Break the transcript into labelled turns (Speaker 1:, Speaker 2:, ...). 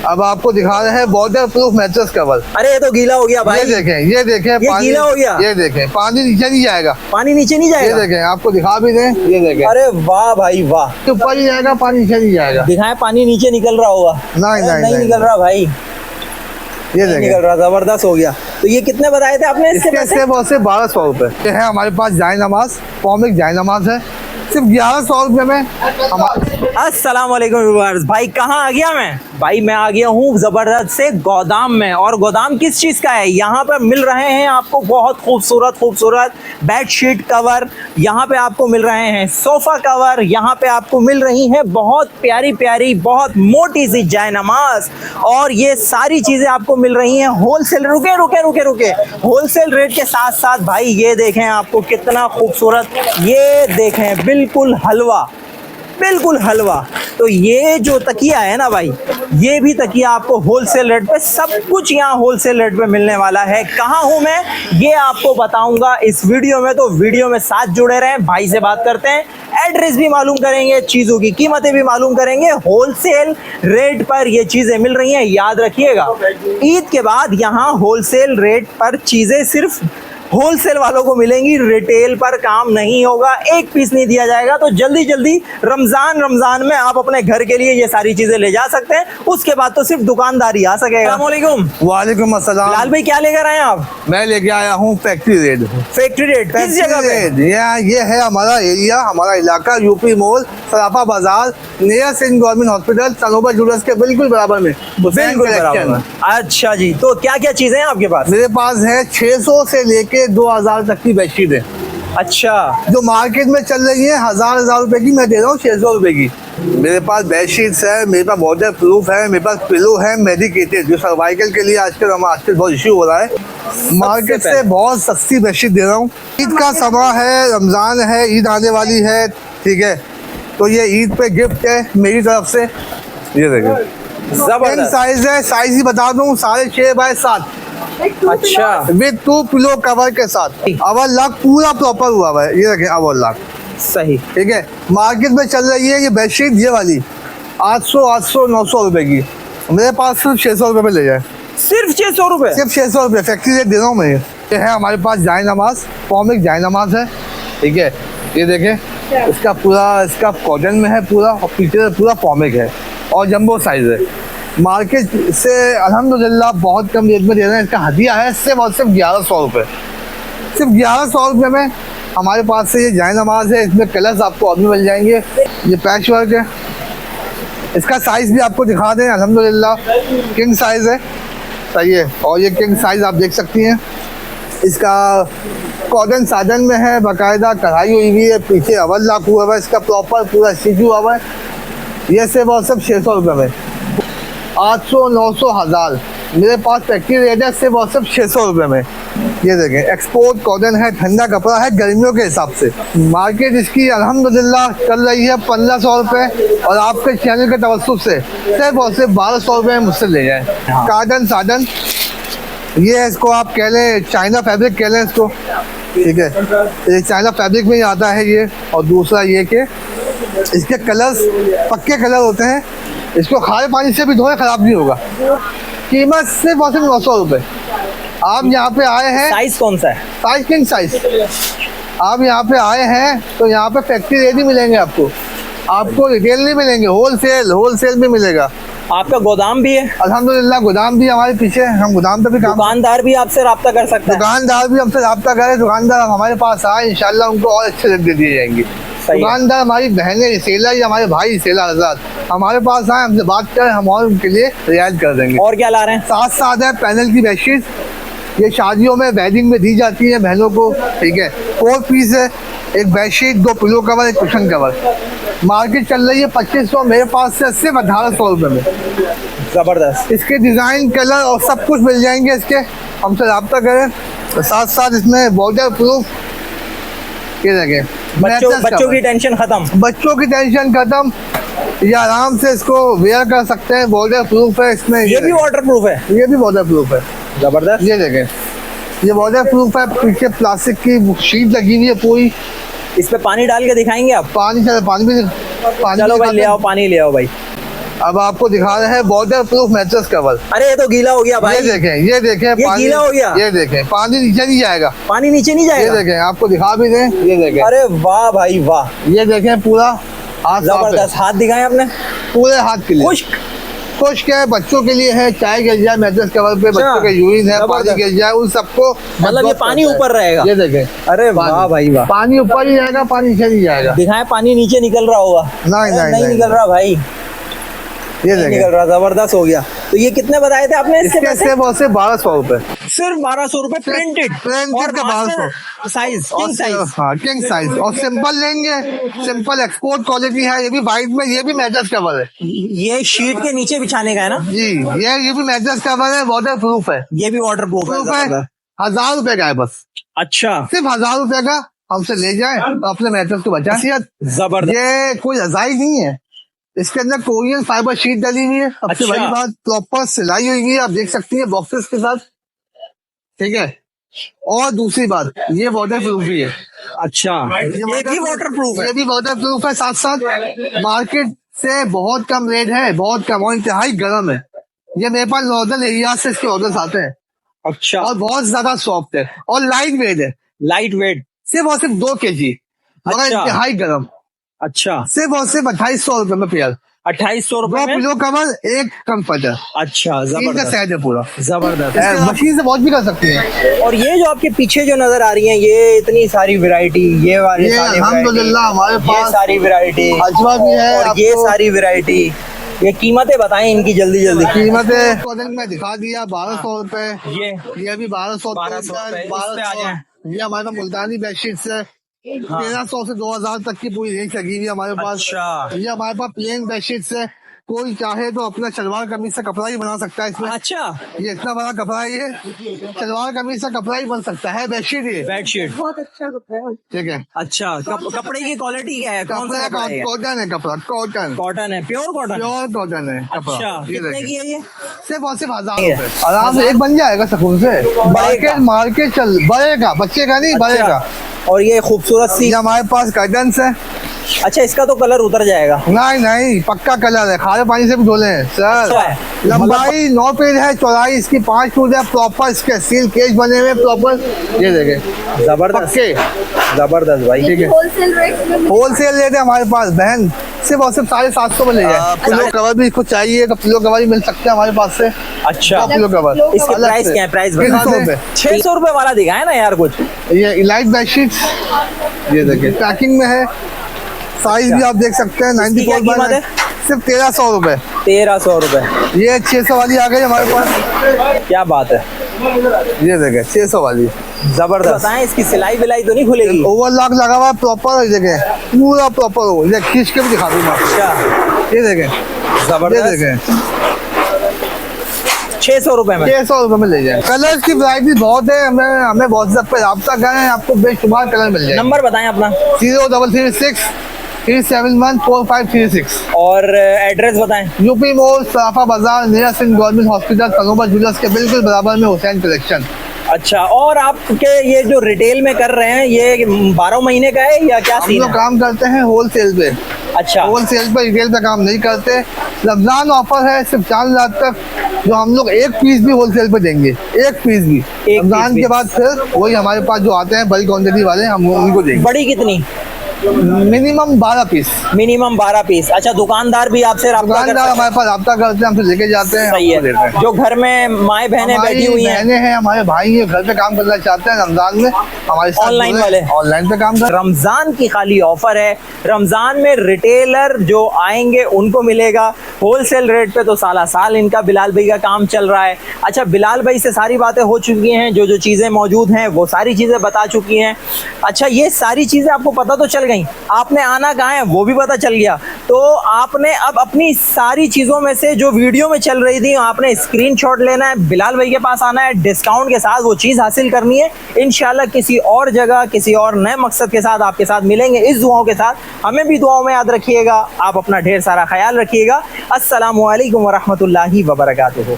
Speaker 1: अब आपको दिखा रहे हैं वाटर प्रूफ मैट्रेस कवर।
Speaker 2: अरे ये तो गीला हो गया भाई।
Speaker 1: ये देखें
Speaker 2: ये गीला हो गया।
Speaker 1: ये देखें, पानी नीचे नहीं जाएगा।
Speaker 2: पानी नीचे नहीं जाएगा।
Speaker 1: ये देखें, आपको दिखा भी दें, ये देखें।
Speaker 2: अरे वाह भाई वाह,
Speaker 1: ऊपर ही जाएगा, पानी नीचे नहीं जाएगा।
Speaker 2: दिखाएं, पानी नीचे निकल रहा होगा। नहीं निकल रहा भाई,
Speaker 1: ये देखें,
Speaker 2: निकल रहा, जबरदस्त हो गया। तो ये कितने बताए थे आपने?
Speaker 1: इसके 1200 रुपए। ये है हमारे पास जाय नमाज, कॉमिक जाय नमाज है, सिर्फ 1100 रुपए में।
Speaker 2: अस्सलाम वालेकुम व्यूअर्स। भाई कहाँ आ गया मैं? भाई मैं आ गया हूँ जबरदस्त से गोदाम में। और गोदाम किस चीज का है? यहाँ पर मिल रहे हैं आपको बहुत खूबसूरत बेडशीट कवर, यहाँ पे आपको मिल रहे हैं सोफा कवर, यहाँ पे आपको मिल रही हैं बहुत प्यारी बहुत मोटी सी जायनमाज, और ये सारी चीजें आपको मिल रही हैं होलसेल। रुके होलसेल रेट के साथ साथ भाई ये देखें आपको कितना खूबसूरत, ये देखें बिल्कुल हलवा। तो ये जो तकिया है ना भाई, ये भी तकिया आपको होलसेल रेट पे, सब कुछ यहाँ होलसेल रेट पे मिलने वाला है। कहाँ हूँ मैं, ये आपको बताऊंगा इस वीडियो में, तो वीडियो में साथ जुड़े रहें। भाई से बात करते हैं, एड्रेस भी मालूम करेंगे, चीज़ों की कीमतें भी मालूम करेंगे। होलसेल रेट पर ये चीज़ें मिल रही हैं, याद रखिएगा। ईद के बाद यहाँ होलसेल रेट पर चीज़ें सिर्फ होलसेल वालों को मिलेंगी, रिटेल पर काम नहीं होगा, एक पीस नहीं दिया जाएगा। तो जल्दी रमजान में आप अपने घर के लिए ये सारी चीजें ले जा सकते हैं। उसके बाद तो सिर्फ दुकानदारी आ सकेगा। अस्सलाम वालेकुम।
Speaker 1: वालेकुम अस्सलाम।
Speaker 2: लाल भाई क्या लेकर आए आप?
Speaker 1: मैं लेके आया हूँ फैक्ट्री रेट।
Speaker 2: किस जगह पे?
Speaker 1: ये है हमारा एरिया, हमारा इलाका, UP mall, Sarafa Bazaar, near Sindh government hospital, Tanobar jewellers के बिल्कुल बराबर में।
Speaker 2: अच्छा जी, तो क्या क्या चीजें हैं आपके पास?
Speaker 1: मेरे पास है 600 से लेके 2000 तक की बेडशीट है।
Speaker 2: अच्छा,
Speaker 1: जो मार्केट में चल रही है 1000 रुपए की, मैं दे रहा हूँ 600 रुपए की। मेरे पास बेडशीट्स है, मेरे पास वाटर प्रूफ है, मेरे पास पिलो है मेडिकेटेड, जो सर्वाइकल के लिए आजकल बहुत इश्यू हो रहा है। मार्केट से बहुत सस्ती बेडशीट दे रहा हूँ। ईद का समय है, रमजान है, ईद आने वाली है, ठीक है, तो ये ईद पे गिफ्ट है मेरी तरफ से। ये देखिए जबरदस्त साइज है, साइज ही बता दूँ 6.5 बाय 7।
Speaker 2: अच्छा,
Speaker 1: विद 2 पिलो कवर के साथ। अवर लॉक पूरा प्रॉपर हुआ है, ये देखें अवर लॉक
Speaker 2: सही,
Speaker 1: ठीक है। मार्केट में चल रही है ये बेडशीट, ये वाली 800 900 रुपए की, मेरे पास सिर्फ 600 रुपए में ले जाए।
Speaker 2: सिर्फ 600 रुपए?
Speaker 1: सिर्फ 600 रुपए फैक्ट्री रेट दे रहा हूँ मैं। ये है हमारे पास जाय नमाज, कॉमिक जाय नमाज है, ठीक है। ये देखें, इसका कॉटन में है पूरा, और पीछे पूरा कॉमिक है, और जंबो साइज है। मार्केट से अल्हम्दुलिल्लाह बहुत कम रेट में दे रहे हैं। इसका हदिया है सिर्फ 1100 रुपये। सिर्फ 1100 रुपये में हमारे पास से ये जाय नमाज है। इसमें कलर्स आपको और भी मिल जाएंगे। ये पैच वर्क है, इसका साइज़ भी आपको दिखा दें, अल्हम्दुलिल्लाह किंग साइज़ है, सही है। और ये किंग साइज़ आप देख सकती हैं। इसका कॉटन साजन में है, बाकायदा कढ़ाई हुई हुई है, पीछे अवर लॉक हुआ हुआ है, इसका प्रॉपर पूरा स्टिच हुआ हुआ है। ये सिर्फ और सिर्फ 600 रुपये में। 800 900 1000 मेरे पास फैक्ट्री रेट है सिर्फ और सिर्फ 600 रुपये में। ये देखें, एक्सपोर्ट कॉटन है, ठंडा कपड़ा है गर्मियों के हिसाब से। मार्केट इसकी अल्हम्दुलिल्लाह चल रही है 1500 रुपये, और आपके चैनल के तवज्जुह से सिर्फ और सिर्फ 1200 रुपये में मुझसे ले जाएँ। कार्टन साटन, ये इसको आप कह लें चाइना फैब्रिक कह लें इसको, ठीक है। ये चाइना फैब्रिक में ही आता है ये। और दूसरा ये कि इसके कलर्स पक्के कलर होते हैं, इसको खारे पानी से भी धोए खराब नहीं होगा। कीमत सिर्फ और सिर्फ 900 रुपये। आप यहाँ पे आए हैं,
Speaker 2: साइज कौन सा है?
Speaker 1: Size king size. आप यहाँ पे आए हैं तो यहाँ पे फैक्ट्री रेट ही मिलेंगे आपको रिटेल नहीं मिलेंगे, होलसेल भी मिलेगा।
Speaker 2: आपका गोदाम भी है?
Speaker 1: अल्हम्दुलिल्लाह गोदाम भी हमारे पीछे, हम गोदाम पे भी काम।
Speaker 2: दुकानदार भी आपसे रब्ता कर सकते हैं?
Speaker 1: दुकानदार भी हमसे रब्ता करे, दुकानदार हमारे पास आए, इंशाल्लाह उनको और अच्छे रेट दे दिए जाएंगे। दुकानदार हमारी बहनें सेलर या हमारे भाई सेलर आजाद हमारे पास आए, हमसे बात करें, हम और उनके लिए रियायत कर देंगे।
Speaker 2: और क्या ला रहे हैं?
Speaker 1: साथ है पैनल की बेडशीट, ये शादियों में वेडिंग में दी जाती है बहनों को, ठीक है। 4 पीस है, एक बेडशीट, 2 पिलो कवर, एक कुशन कवर। मार्केट चल रही है 2500, मेरे पास से सिर्फ 1800 रुपये में।
Speaker 2: जबरदस्त,
Speaker 1: इसके डिज़ाइन कलर और सब कुछ मिल जाएंगे इसके, हमसे रब्ता करें। तो साथ इसमें वाटर प्रूफ, ये देखें
Speaker 2: बच्चों की टेंशन खत्म, ये आराम से इसको वेयर कर सकते हैं। वाटर प्रूफ है इसमें, ये भी वाटर प्रूफ है?
Speaker 1: ये भी वाटर प्रूफ है,
Speaker 2: जबरदस्त।
Speaker 1: ये देखें, ये वाटर प्रूफ है, पीछे प्लास्टिक की शीट लगी हुई है पूरी।
Speaker 2: इस पे पानी डाल के दिखाएंगे आप?
Speaker 1: पानी भी
Speaker 2: चलो भाई ले आओ, पानी ले आओ भाई।
Speaker 1: अब आपको दिखा रहे हैं वाटर प्रूफ मैट्रेस कवर।
Speaker 2: अरे ये तो गीला हो गया भाई।
Speaker 1: ये देखें
Speaker 2: ये गीला हो गया।
Speaker 1: ये देखें, पानी नीचे नहीं जाएगा,
Speaker 2: पानी नीचे नहीं
Speaker 1: ये
Speaker 2: जाएगा।
Speaker 1: देखें, आपको दिखा भी दें, ये देखें,
Speaker 2: अरे वाह भाई वाह,
Speaker 1: ये देखें, पूरा हाथ साफ है,
Speaker 2: जबरदस्त। हाथ दिखाए आपने,
Speaker 1: पूरे हाथ के लिए
Speaker 2: खुश्क।
Speaker 1: खुश्क है, बच्चों के लिए है, चाय गिर जाए मैट्रेस कवर पे,
Speaker 2: अच्छा,
Speaker 1: बच्चों के यूरिन है,
Speaker 2: जबरदस्त।
Speaker 1: पानी गिर जाए, उन सबको
Speaker 2: मतलब ये पानी ऊपर रहेगा।
Speaker 1: ये देखें,
Speaker 2: अरे वाह भाई वाह,
Speaker 1: पानी ऊपर ही जाएगा, पानी नीचे नहीं जाएगा।
Speaker 2: दिखाए पानी नीचे निकल रहा होगा।
Speaker 1: नहीं
Speaker 2: अरे
Speaker 1: नहीं
Speaker 2: निकल रहा भाई,
Speaker 1: ये
Speaker 2: नहीं
Speaker 1: देखें,
Speaker 2: निकल रहा, जबरदस्त हो गया। तो ये कितने बताए थे आपने इसके
Speaker 1: इसके
Speaker 2: पैसे?
Speaker 1: सिर्फ और सिर्फ 1200 रुपए,
Speaker 2: सिर्फ 1200 रुपए प्रिंटेड
Speaker 1: प्रिंटेड का 1200
Speaker 2: साइज, किंग साइज।
Speaker 1: हाँ किंग साइज, और सिंपल लेंगे, सिंपल एक्सपोर्ट क्वालिटी है, ये भी वाइट में, ये भी मैट्रेस कवर है
Speaker 2: ये शीट के नीचे बिछाने का है ना?
Speaker 1: जी, ये भी मैट्रेस कवर है, वाटर प्रूफ है,
Speaker 2: ये भी वाटर प्रूफ
Speaker 1: है,
Speaker 2: है।
Speaker 1: 1000 रुपए का है बस,
Speaker 2: अच्छा,
Speaker 1: सिर्फ 1000 रुपए का, हमसे ले जाए अपने मैट्रेस को बचाए।
Speaker 2: जबरदस्त।
Speaker 1: ये कोई रजाई नहीं है, इसके अंदर कोरियन फाइबर शीट डली हुई है, सबसे
Speaker 2: अच्छा।
Speaker 1: बड़ी बात प्रॉपर सिलाई हुई है, आप देख सकती हैं बॉक्सेस के साथ, ठीक है। और दूसरी बात, ये वाटर प्रूफ भी है।
Speaker 2: अच्छा, ये भी वाटर प्रूफ है।
Speaker 1: ये भी वाटर प्रूफ है, साथ साथ मार्केट से बहुत कम रेट है, बहुत कम, और इंतहाई गर्म है। ये मेरे पास नॉर्दर्न एरिया से इसके ऑर्डर आते हैं,
Speaker 2: अच्छा,
Speaker 1: और बहुत ज्यादा सॉफ्ट है और लाइट वेट है,
Speaker 2: लाइट वेट,
Speaker 1: सिर्फ और सिर्फ 2 kg, मगर
Speaker 2: अच्छा।
Speaker 1: इंतहाई गर्म,
Speaker 2: अच्छा,
Speaker 1: सिर्फ और सिर्फ 2800 रुपए में पेयर,
Speaker 2: 2800
Speaker 1: 2
Speaker 2: रुपए में।
Speaker 1: पिलो कवर, 1 कंफर्टर,
Speaker 2: अच्छा,
Speaker 1: 3 का
Speaker 2: जबरदस्त,
Speaker 1: सेट है पूरा,
Speaker 2: जबरदस्त।
Speaker 1: मशीन से वॉश भी कर सकती हैं।
Speaker 2: और ये जो आपके पीछे जो नजर आ रही है, ये इतनी सारी वैरायटी, ये वाली
Speaker 1: ये
Speaker 2: सारी
Speaker 1: अल्हम्दुलिल्लाह हमारे
Speaker 2: variety, ये
Speaker 1: पास
Speaker 2: सारी वैरायटी,
Speaker 1: अजवा भी है,
Speaker 2: और ये
Speaker 1: आपको
Speaker 2: सारी वैरायटी। ये कीमतें बताएं इनकी जल्दी जल्दी।
Speaker 1: कीमतें कॉटन में दिखा दिया, 1200 रुपए,
Speaker 2: ये
Speaker 1: ये भी 1200
Speaker 2: रुपए, इस पे आ जाएं।
Speaker 1: ये हमारे पास मुल्तानी बेडशीट है, 1300 से 2000 तक की पूरी रेंज लगी हुई है हमारे पास।
Speaker 2: अच्छा।
Speaker 1: ये हमारे पास प्लेन बेडशीट है, कोई चाहे तो अपना सलवार कमीज से कपड़ा ही बना सकता है इसमें।
Speaker 2: अच्छा,
Speaker 1: ये इतना बड़ा कपड़ा है, ये सलवार कमीज से कपड़ा ही बन सकता है, बेडशीट ये,
Speaker 2: बेडशीट बहुत अच्छा कपड़ा है।
Speaker 1: ठीक है।
Speaker 2: अच्छा, कपड़े की क्वालिटी क्या है? कौन सा
Speaker 1: कपड़ा
Speaker 2: कपड़ा है?
Speaker 1: कॉटन है, कपड़ा कॉटन,
Speaker 2: कॉटन है, प्योर कॉटन।
Speaker 1: प्योर कॉटन है कपड़ा।
Speaker 2: अच्छा,
Speaker 1: ये
Speaker 2: कितने
Speaker 1: देखिए,
Speaker 2: की है ये?
Speaker 1: सिर्फ और सिर्फ 1000 रुपए, आराम से एक बन जाएगा सुकून से। मार्केट मार्केट चल, बड़े का, बच्चे का नहीं, बड़े का।
Speaker 2: और ये खूबसूरत सी,
Speaker 1: ये हमारे पास कर्टन्स है।
Speaker 2: अच्छा, इसका तो कलर उतर जाएगा।
Speaker 1: नहीं नहीं, पक्का कलर है, खारे पानी से भी धोले हैं सर।
Speaker 2: अच्छा है।
Speaker 1: लंबाई 9 फीट है, चौड़ाई इसकी 5 फीट है, प्रॉपर इसके स्टील केज बने हुए प्रॉपर, ये देखें,
Speaker 2: जबरदस्त,
Speaker 1: पक्के,
Speaker 2: जबरदस्त भाई।
Speaker 1: ठीक है।
Speaker 3: होलसेल रेट में
Speaker 1: होलसेल रेट है हमारे पास बहन, सिर्फ और सिर्फ 750 में ले जाए। पिलो कवर भी कुछ चाहिए तो पिलो कवर ही मिल सकते हैं हमारे पास से।
Speaker 2: अच्छा,
Speaker 1: पिलो कवर
Speaker 2: इसके प्राइस क्या है? प्राइस
Speaker 1: 300 रुपए।
Speaker 2: 600 रुपए वाला दिखाए ना यार कुछ।
Speaker 1: ये लाइट बेडशीट, ये देखिए पैकिंग में है, साइज भी आप देख सकते हैं,
Speaker 2: इसकी क्या
Speaker 1: 94
Speaker 2: कीमत है?
Speaker 1: सिर्फ 1300 रुपए।
Speaker 2: 1300 रुपए,
Speaker 1: ये 600 वाली आ गई हमारे पास,
Speaker 2: क्या बात है,
Speaker 1: ये देखें 600 वाली,
Speaker 2: जबरदस्त। बताएं इसकी सिलाई विलाई तो नहीं खुलेगी?
Speaker 1: ओवरलॉक लगा हुआ है प्रॉपर, देखें पूरा प्रॉपर हो, ये खींच के भी दिखा दूंगा,
Speaker 2: अच्छा,
Speaker 1: ये देखें, ये
Speaker 2: जबरदस्त।
Speaker 1: देखें
Speaker 2: 600 रुपए में,
Speaker 1: 600 रुपए में ले जाए। कलर की वैरायटी बहुत है, हमें व्हाट्सएप पे राब्ता करें, आपको बेशुमार कलर मिल जाए।
Speaker 2: नंबर बताएं अपना
Speaker 1: 0336 371 4536।
Speaker 2: और एड्रेस बताएं।
Speaker 1: यूपी मोड़, Sarafa Bazaar, near Singh government hospital, Kanoba jewellers के बिल्कुल बराबर में हुसैन कलेक्शन।
Speaker 2: अच्छा, और आपके ये जो रिटेल में कर रहे हैं, ये 12 महीने का है या क्या
Speaker 1: हम
Speaker 2: सीन
Speaker 1: लोग
Speaker 2: है?
Speaker 1: काम करते हैं होलसेल पे,
Speaker 2: अच्छा,
Speaker 1: होलसेल पे, रिटेल पे काम नहीं करते। रमजान ऑफर है सिर्फ 4,000 तक, जो हम लोग 1 पीस भी होलसेल पे देंगे, 1 पीस भी। रमजान
Speaker 2: पीस
Speaker 1: के बाद फिर वही हमारे पास जो आते हैं बड़ी क्वांटिटी वाले, हम उनको देंगे।
Speaker 2: बड़ी कितनी?
Speaker 1: Minimum 12 piece.
Speaker 2: Minimum 12 piece. अच्छा, दुकानदार भी आपसे राब्ता
Speaker 1: दुकानदार
Speaker 2: करते हैं?
Speaker 1: हमारे पास राब्ता करते हैं, हमसे लेके जाते हैं,
Speaker 2: सही
Speaker 1: हमको देते
Speaker 2: है।
Speaker 1: हैं।
Speaker 2: जो घर में माए बहनें बैठी हुई हैं,
Speaker 1: बहनें हैं, हमारे भाई हैं, घर पे काम करना चाहते हैं रमजान में, हमारे साथ
Speaker 2: ऑनलाइन
Speaker 1: जुड़े,
Speaker 2: वाले?
Speaker 1: ऑनलाइन पे काम कर।
Speaker 2: रमजान की खाली ऑफर है। रमजान में रिटेलर जो आएंगे उनको मिलेगा होलसेल रेट पे, तो साला साल इनका बिलाल भाई का काम चल रहा है। अच्छा, बिलाल भाई से सारी बातें हो चुकी हैं, जो जो चीज़ें मौजूद हैं वो सारी चीज़ें बता चुकी हैं। अच्छा, ये सारी चीज़ें आपको पता तो चल गई, आपने आना कहाँ है वो भी पता चल गया। तो आपने अब अपनी सारी चीज़ों में से जो वीडियो में चल रही थी, आपने स्क्रीनशॉट लेना है, बिलाल भाई के पास आना है, डिस्काउंट के साथ वो चीज़ हासिल करनी है। इंशाल्लाह किसी और जगह किसी और नए मकसद के साथ आपके साथ मिलेंगे, इस दुआओं के साथ। हमें भी दुआओं में याद रखिएगा, आप अपना ढेर सारा ख्याल रखिएगा। अस्सलामु अलैकुम वरहमतुल्लाहि वबरकातुहू।